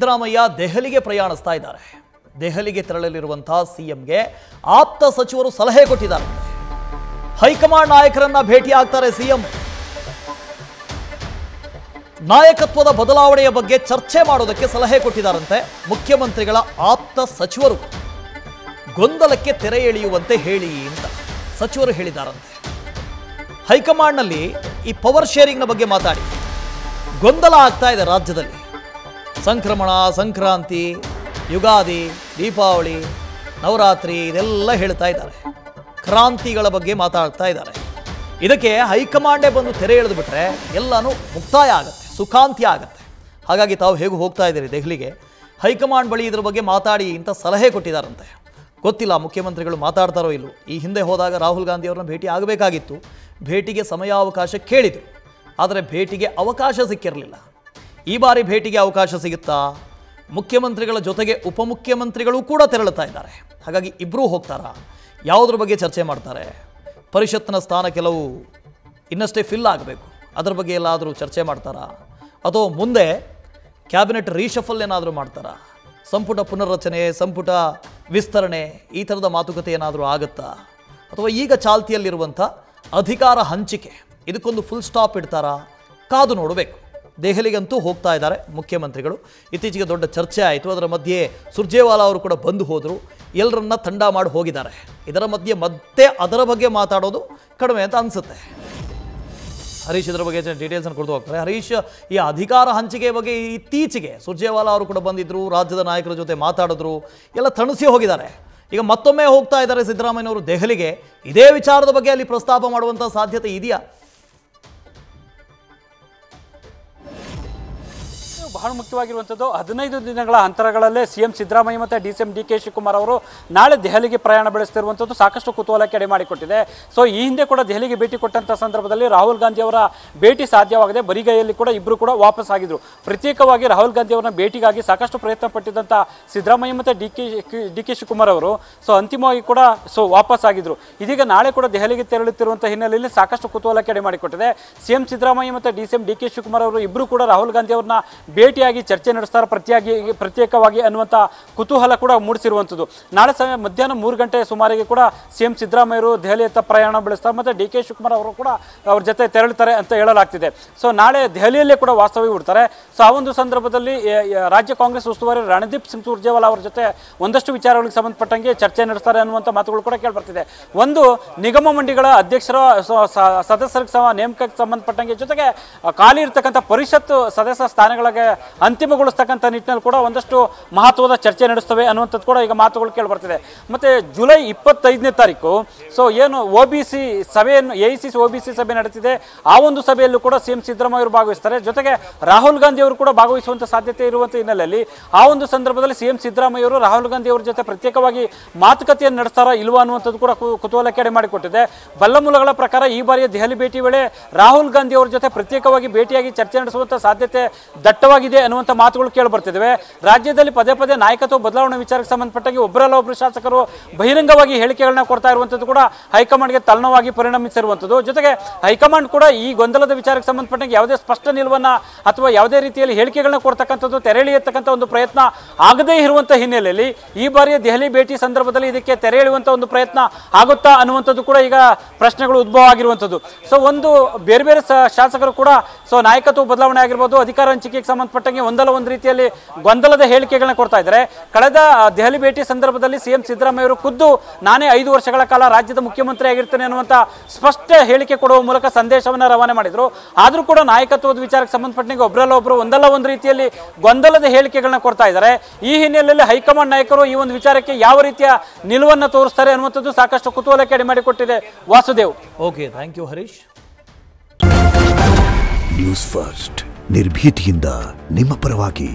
ಸಿದ್ದರಾಮಯ್ಯ ದೆಹಲಿಗೆ ಪ್ರಯಾಣಿಸ್ತಾ ಇದ್ದಾರೆ. ದೆಹಲಿಗೆ ತೆರಳಲಿರುವಂತಹ ಸಿಎಂಗೆ ಆಪ್ತ ಸಚಿವರು ಸಲಹೆ ಕೊಟ್ಟಿದ್ದಾರೆ. ಹೈಕಮಾಂಡ್ ನಾಯಕರನ್ನ ಭೇಟಿ ಆಗ್ತಾರೆ ಸಿಎಂ. ನಾಯಕತ್ವದ ಬದಲಾವಣೆಯ ಬಗ್ಗೆ ಚರ್ಚೆ ಮಾಡೋದಕ್ಕೆ ಸಲಹೆ ಕೊಟ್ಟಿದ್ದಾರಂತೆ ಮುಖ್ಯಮಂತ್ರಿಗಳ ಆಪ್ತ ಸಚಿವರು. ಗೊಂದಲಕ್ಕೆ ತೆರೆ ಎಳೆಯುವಂತೆ ಹೇಳಿ ಅಂತ ಸಚಿವರು ಹೇಳಿದ್ದಾರಂತೆ. ಹೈಕಮಾಂಡ್ನಲ್ಲಿ ಈ ಪವರ್ ಶೇರಿಂಗ್ನ ಬಗ್ಗೆ ಮಾತಾಡಿ ಗೊಂದಲ ಆಗ್ತಾ ಇದೆ ರಾಜ್ಯದಲ್ಲಿ. ಸಂಕ್ರಮಣ, ಸಂಕ್ರಾಂತಿ, ಯುಗಾದಿ, ದೀಪಾವಳಿ, ನವರಾತ್ರಿ ಇದೆಲ್ಲ ಹೇಳ್ತಾ ಇದ್ದಾರೆ. ಕ್ರಾಂತಿಗಳ ಬಗ್ಗೆ ಮಾತಾಡ್ತಾ ಇದ್ದಾರೆ. ಇದಕ್ಕೆ ಹೈಕಮಾಂಡೇ ಬಂದು ತೆರೆ ಎಳೆದು ಬಿಟ್ರೆ ಎಲ್ಲನೂ ಮುಕ್ತಾಯ ಆಗುತ್ತೆ, ಸುಖಾಂತ್ಯ ಆಗುತ್ತೆ. ಹಾಗಾಗಿ ತಾವು ಹೇಗೂ ಹೋಗ್ತಾ ಇದ್ದೀರಿ ದೆಹಲಿಗೆ, ಹೈಕಮಾಂಡ್ ಬಳಿ ಇದ್ರ ಬಗ್ಗೆ ಮಾತಾಡಿ ಅಂತ ಸಲಹೆ ಕೊಟ್ಟಿದ್ದಾರಂತೆ. ಗೊತ್ತಿಲ್ಲ ಮುಖ್ಯಮಂತ್ರಿಗಳು ಮಾತಾಡ್ತಾರೋ ಇಲ್ಲೋ. ಈ ಹಿಂದೆ ಹೋದಾಗ ರಾಹುಲ್ ಗಾಂಧಿ ಅವರನ್ನ ಭೇಟಿ ಆಗಬೇಕಾಗಿತ್ತು. ಭೇಟಿಗೆ ಸಮಯಾವಕಾಶ ಕೇಳಿದರು, ಆದರೆ ಭೇಟಿಗೆ ಅವಕಾಶ ಸಿಕ್ಕಿರಲಿಲ್ಲ. ಈ ಬಾರಿ ಭೇಟಿಗೆ ಅವಕಾಶ ಸಿಗುತ್ತಾ? ಮುಖ್ಯಮಂತ್ರಿಗಳ ಜೊತೆಗೆ ಉಪಮುಖ್ಯಮಂತ್ರಿಗಳು ಕೂಡ ತೆರಳುತ್ತಾ ಇದ್ದಾರೆ. ಹಾಗಾಗಿ ಇಬ್ಬರೂ ಹೋಗ್ತಾರಾ? ಯಾವುದ್ರ ಬಗ್ಗೆ ಚರ್ಚೆ ಮಾಡ್ತಾರೆ? ಪರಿಷತ್ನ ಸ್ಥಾನ ಕೆಲವು ಇನ್ನಷ್ಟೇ ಫಿಲ್ ಆಗಬೇಕು, ಅದರ ಬಗ್ಗೆ ಎಲ್ಲಾದರೂ ಚರ್ಚೆ ಮಾಡ್ತಾರಾ? ಅಥವಾ ಮುಂದೆ ಕ್ಯಾಬಿನೆಟ್ ರೀಶಫಲ್ ಏನಾದರೂ ಮಾಡ್ತಾರಾ? ಸಂಪುಟ ಪುನರ್ರಚನೆ, ಸಂಪುಟ ವಿಸ್ತರಣೆ ಈ ಥರದ ಮಾತುಕತೆ ಏನಾದರೂ ಆಗುತ್ತಾ? ಅಥವಾ ಈಗ ಚಾಲ್ತಿಯಲ್ಲಿರುವಂಥ ಅಧಿಕಾರ ಹಂಚಿಕೆ ಇದಕ್ಕೊಂದು ಫುಲ್ ಸ್ಟಾಪ್ ಇಡ್ತಾರಾ? ಕಾದು ನೋಡಬೇಕು. ದೆಹಲಿಗಂತೂ ಹೋಗ್ತಾ ಇದ್ದಾರೆ ಮುಖ್ಯಮಂತ್ರಿಗಳು. ಇತ್ತೀಚೆಗೆ ದೊಡ್ಡ ಚರ್ಚೆ ಆಯಿತು. ಅದರ ಮಧ್ಯೆ ಸುರ್ಜೇವಾಲಾ ಅವರು ಕೂಡ ಬಂದು ಹೋದರು, ಎಲ್ಲರನ್ನ ತಂಡ ಮಾಡಿ ಹೋಗಿದ್ದಾರೆ. ಇದರ ಮಧ್ಯೆ ಮತ್ತೆ ಅದರ ಬಗ್ಗೆ ಮಾತಾಡೋದು ಕಡಿಮೆ ಅಂತ ಅನಿಸುತ್ತೆ. ಹರೀಶ್ ಇದರ ಬಗ್ಗೆ ಡೀಟೇಲ್ಸನ್ನು ಕೊಡ್ತು ಹೋಗ್ತಾರೆ. ಹರೀಶ್, ಈ ಅಧಿಕಾರ ಹಂಚಿಕೆ ಬಗ್ಗೆ ಇತ್ತೀಚೆಗೆ ಸುರ್ಜೇವಾಲಾ ಅವರು ಕೂಡ ಬಂದಿದ್ದರು, ರಾಜ್ಯದ ನಾಯಕರ ಜೊತೆ ಮಾತಾಡಿದ್ರು, ಎಲ್ಲ ತಣಿಸಿ ಹೋಗಿದ್ದಾರೆ. ಈಗ ಮತ್ತೊಮ್ಮೆ ಹೋಗ್ತಾ ಇದ್ದಾರೆ ಸಿದ್ದರಾಮಯ್ಯನವರು ದೆಹಲಿಗೆ. ಇದೇ ವಿಚಾರದ ಬಗ್ಗೆ ಅಲ್ಲಿ ಪ್ರಸ್ತಾಪ ಮಾಡುವಂಥ ಸಾಧ್ಯತೆ ಇದೆಯಾ? ಬಹಳ ಮುಖ್ಯವಾಗಿರುವಂಥದ್ದು 15 ದಿನಗಳ ಅಂತರಗಳಲ್ಲೇ ಸಿಎಂ ಸಿದ್ದರಾಮಯ್ಯ ಮತ್ತು ಡಿಸಿಎಂ ಡಿ.ಕೆ. ಶಿವಕುಮಾರ್ ಅವರು ನಾಳೆ ದೆಹಲಿಗೆ ಪ್ರಯಾಣ ಬೆಳೆಸ್ತಿರುವಂಥದ್ದು ಸಾಕಷ್ಟು ಕುತೂಹಲಕ್ಕೆ ಎಡೆ ಮಾಡಿಕೊಟ್ಟಿದೆ. ಸೊ ಈ ಹಿಂದೆ ಕೂಡ ದೆಹಲಿಗೆ ಭೇಟಿ ಕೊಟ್ಟಂಥ ಸಂದರ್ಭದಲ್ಲಿ ರಾಹುಲ್ ಗಾಂಧಿ ಅವರ ಭೇಟಿ ಸಾಧ್ಯವಾಗದೆ ಬರಿಗೈಯಲ್ಲಿ ಕೂಡ ಇಬ್ಬರು ಕೂಡ ವಾಪಸ್ ಆಗಿದ್ರು. ಪ್ರತ್ಯೇಕವಾಗಿ ರಾಹುಲ್ ಗಾಂಧಿ ಅವರನ್ನ ಭೇಟಿಗಾಗಿ ಸಾಕಷ್ಟು ಪ್ರಯತ್ನ ಪಟ್ಟಿದ್ದಂಥ ಸಿದ್ದರಾಮಯ್ಯ ಮತ್ತು ಡಿ.ಕೆ. ಶಿವಕುಮಾರ್ ಅವರು ಅಂತಿಮವಾಗಿ ಕೂಡ ವಾಪಸ್ ಆಗಿದ್ರು. ಇದೀಗ ನಾಳೆ ಕೂಡ ದೆಹಲಿಗೆ ತೆರಳುತ್ತಿರುವಂಥ ಹಿನ್ನೆಲೆಯಲ್ಲಿ ಸಾಕಷ್ಟು ಕುತೂಹಲಕ್ಕೆ ಎಡೆ ಮಾಡಿಕೊಟ್ಟಿದೆ. ಸಿಎಂ ಸಿದ್ದರಾಮಯ್ಯ ಮತ್ತು ಡಿಸಿಎಂ ಡಿ.ಕೆ. ಶಿವಕುಮಾರ್ ಅವರು ಇಬ್ಬರು ಕೂಡ ರಾಹುಲ್ ಗಾಂಧಿ ಅವರನ್ನ ಭೇಟಿಯಾಗಿ ಚರ್ಚೆ ನಡೆಸ್ತಾರೆ ಪ್ರತ್ಯೇಕವಾಗಿ ಅನ್ನುವಂಥ ಕುತೂಹಲ ಕೂಡ ಮೂಡಿಸಿರುವಂಥದ್ದು. ನಾಳೆ ಮಧ್ಯಾಹ್ನ 3 ಗಂಟೆ ಸುಮಾರಿಗೆ ಕೂಡ ಸಿಎಂ ಸಿದ್ದರಾಮಯ್ಯರು ದೆಹಲಿಯತ್ತ ಪ್ರಯಾಣ ಬೆಳೆಸ್ತಾರೆ ಮತ್ತು ಡಿ.ಕೆ. ಶಿವಕುಮಾರ್ ಅವರು ಕೂಡ ಅವ್ರ ಜೊತೆ ತೆರಳುತ್ತಾರೆ ಅಂತ ಹೇಳಲಾಗ್ತಿದೆ. ಸೊ ನಾಳೆ ದೆಹಲಿಯಲ್ಲೇ ಕೂಡ ವಾಸ್ತವ್ಯ ಹೂಡ್ತಾರೆ. ಸೊ ಆ ಒಂದು ಸಂದರ್ಭದಲ್ಲಿ ರಾಜ್ಯ ಕಾಂಗ್ರೆಸ್ ಉಸ್ತುವಾರಿ ರಣದೀಪ್ ಸಿಂಗ್ ಸುರ್ಜೇವಾಲಾ ಅವರ ಜೊತೆ ಒಂದಷ್ಟು ವಿಚಾರಗಳಿಗೆ ಸಂಬಂಧಪಟ್ಟಂಗೆ ಚರ್ಚೆ ನಡೆಸ್ತಾರೆ ಅನ್ನುವಂಥ ಮಾತುಗಳು ಕೂಡ ಕೇಳಿಬರ್ತಿದೆ. ಒಂದು ನಿಗಮ ಮಂಡಿಗಳ ಅಧ್ಯಕ್ಷರ ಸದಸ್ಯರ ನೇಮಕಕ್ಕೆ ಸಂಬಂಧಪಟ್ಟಂಗೆ, ಜೊತೆಗೆ ಖಾಲಿ ಇರ್ತಕ್ಕಂಥ ಪರಿಷತ್ ಸದಸ್ಯ ಸ್ಥಾನಗಳಿಗೆ ಅಂತಿಮಗೊಳಿಸ್ತಕ್ಕಂಥ ನಿಟ್ಟಿನಲ್ಲಿ ಕೂಡ ಒಂದಷ್ಟು ಮಹತ್ವದ ಚರ್ಚೆ ನಡೆಸ್ತವೆ ಅನ್ನುವಂಥದ್ದು ಕೂಡ ಈಗ ಮಾತುಗಳು ಕೇಳಿಬರ್ತಿದೆ. ಮತ್ತೆ ಜುಲೈ 25ನೇ ತಾರೀಕು ಏನು OBC ಸಭೆಯನ್ನು AICC OBC ಸಭೆ ನಡೆದಿದೆ, ಆ ಒಂದು ಸಭೆಯಲ್ಲೂ ಕೂಡ ಸಿಎಂ ಸಿದ್ದರಾಮಯ್ಯ ಅವರು ಭಾಗವಹಿಸ್ತಾರೆ. ಜೊತೆಗೆ ರಾಹುಲ್ ಗಾಂಧಿ ಅವರು ಕೂಡ ಭಾಗವಹಿಸುವಂತ ಸಾಧ್ಯತೆ ಇರುವಂತ ಹಿನ್ನೆಲೆಯಲ್ಲಿ ಆ ಒಂದು ಸಂದರ್ಭದಲ್ಲಿ ಸಿಎಂ ಸಿದ್ದರಾಮಯ್ಯ ಅವರು ರಾಹುಲ್ ಗಾಂಧಿ ಅವರ ಜೊತೆ ಪ್ರತ್ಯೇಕವಾಗಿ ಮಾತುಕತೆಯನ್ನು ನಡೆಸ್ತಾರಾ ಇಲ್ವಾ ಅನ್ನುವಂಥದ್ದು ಕೂಡ ಕುತೂಹಲಕ್ಕೆ ಎಡೆ ಮಾಡಿಕೊಟ್ಟಿದೆ. ಬಲ್ಲ ಮೂಲಗಳ ಪ್ರಕಾರ ಈ ಬಾರಿಯ ದೆಹಲಿ ಭೇಟಿ ವೇಳೆ ರಾಹುಲ್ ಗಾಂಧಿ ಅವರ ಜೊತೆ ಪ್ರತ್ಯೇಕವಾಗಿ ಭೇಟಿಯಾಗಿ ಚರ್ಚೆ ನಡೆಸುವಂತ ಸಾಧ್ಯತೆ ದಟ್ಟವಾಗಿದೆ ಅನ್ನುವಂಥ ಮಾತುಗಳು ಕೇಳಿ ಬರ್ತಿದ್ದಾವೆ. ರಾಜ್ಯದಲ್ಲಿ ಪದೇ ಪದೇ ನಾಯಕತ್ವ ಬದಲಾವಣೆ ವಿಚಾರಕ್ಕೆ ಸಂಬಂಧಪಟ್ಟಾಗಿ ಒಬ್ಬರಲ್ಲ ಒಬ್ಬರು ಶಾಸಕರು ಬಹಿರಂಗವಾಗಿ ಹೇಳಿಕೆಗಳನ್ನ ಕೊಡ್ತಾ ಇರುವಂಥದ್ದು ಕೂಡ ಹೈಕಮಾಂಡ್ಗೆ ತಲೆನೋವಾಗಿ ಪರಿಣಮಿಸಿರುವಂಥದ್ದು. ಜೊತೆಗೆ ಹೈಕಮಾಂಡ್ ಕೂಡ ಈ ಗೊಂದಲದ ವಿಚಾರಕ್ಕೆ ಸಂಬಂಧಪಟ್ಟಂಗೆ ಯಾವುದೇ ಸ್ಪಷ್ಟ ನಿಲುವನ್ನ ಅಥವಾ ಯಾವುದೇ ರೀತಿಯಲ್ಲಿ ಹೇಳಿಕೆಗಳನ್ನ ಕೊಡ್ತಕ್ಕಂಥದ್ದು, ತೆರೆ ಎಳೆಯತಕ್ಕಂಥ ಒಂದು ಪ್ರಯತ್ನ ಆಗದೇ ಇರುವಂಥ ಹಿನ್ನೆಲೆಯಲ್ಲಿ ಈ ಬಾರಿಯ ದೆಹಲಿ ಭೇಟಿ ಸಂದರ್ಭದಲ್ಲಿ ಇದಕ್ಕೆ ತೆರೆ ಎಳೆಯುವಂಥ ಒಂದು ಪ್ರಯತ್ನ ಆಗುತ್ತಾ ಅನ್ನುವಂಥದ್ದು ಕೂಡ ಈಗ ಪ್ರಶ್ನೆಗಳು ಉದ್ಭವ ಆಗಿರುವಂಥದ್ದು. ಸೊ ಒಂದು ಬೇರೆ ಬೇರೆ ಶಾಸಕರು ಕೂಡ ನಾಯಕತ್ವ ಬದಲಾವಣೆ ಆಗಿರ್ಬೋದು, ಅಧಿಕಾರ ಹಂಚಿಕೆಗೆ ಸಂಬಂಧಪಟ್ಟಂಗೆ ಒಂದಲ್ಲ ಒಂದು ರೀತಿಯಲ್ಲಿ ಗೊಂದಲದ ಹೇಳಿಕೆಗಳನ್ನ ಕೊಡ್ತಾ ಇದ್ದಾರೆ. ಕಳೆದ ದೆಹಲಿ ಭೇಟಿ ಸಂದರ್ಭದಲ್ಲಿ ಸಿಎಂ ಸಿದ್ದರಾಮಯ್ಯ ಅವರು ಖುದ್ದು ನಾನೇ 5 ವರ್ಷಗಳ ಕಾಲ ರಾಜ್ಯದ ಮುಖ್ಯಮಂತ್ರಿ ಆಗಿರ್ತೇನೆ ಅನ್ನುವಂಥ ಸ್ಪಷ್ಟ ಹೇಳಿಕೆ ಕೊಡುವ ಮೂಲಕ ಸಂದೇಶವನ್ನ ರವಾನೆ ಮಾಡಿದ್ರು. ಆದ್ರೂ ಕೂಡ ನಾಯಕತ್ವದ ವಿಚಾರಕ್ಕೆ ಸಂಬಂಧಪಟ್ಟಂಗೆ ಒಬ್ಬರಲ್ಲ ಒಬ್ಬರು ಒಂದಲ್ಲ ಒಂದು ರೀತಿಯಲ್ಲಿ ಗೊಂದಲದ ಹೇಳಿಕೆಗಳನ್ನ ಕೊಡ್ತಾ ಇದ್ದಾರೆ. ಈ ಹಿನ್ನೆಲೆಯಲ್ಲಿ ಹೈಕಮಾಂಡ್ ನಾಯಕರು ಈ ಒಂದು ವಿಚಾರಕ್ಕೆ ಯಾವ ರೀತಿಯ ನಿಲುವನ್ನು ತೋರಿಸ್ತಾರೆ ಅನ್ನುವಂಥದ್ದು ಸಾಕಷ್ಟು ಕುತೂಹಲಕ್ಕೆ ಎಡೆ ಮಾಡಿಕೊಟ್ಟಿದೆ. Vasudev. Okay, thank you Harish. News first ನಿರ್ಭೀತಿಯಿಂದ ನಿಮ್ಮ ಪರವಾಗಿ.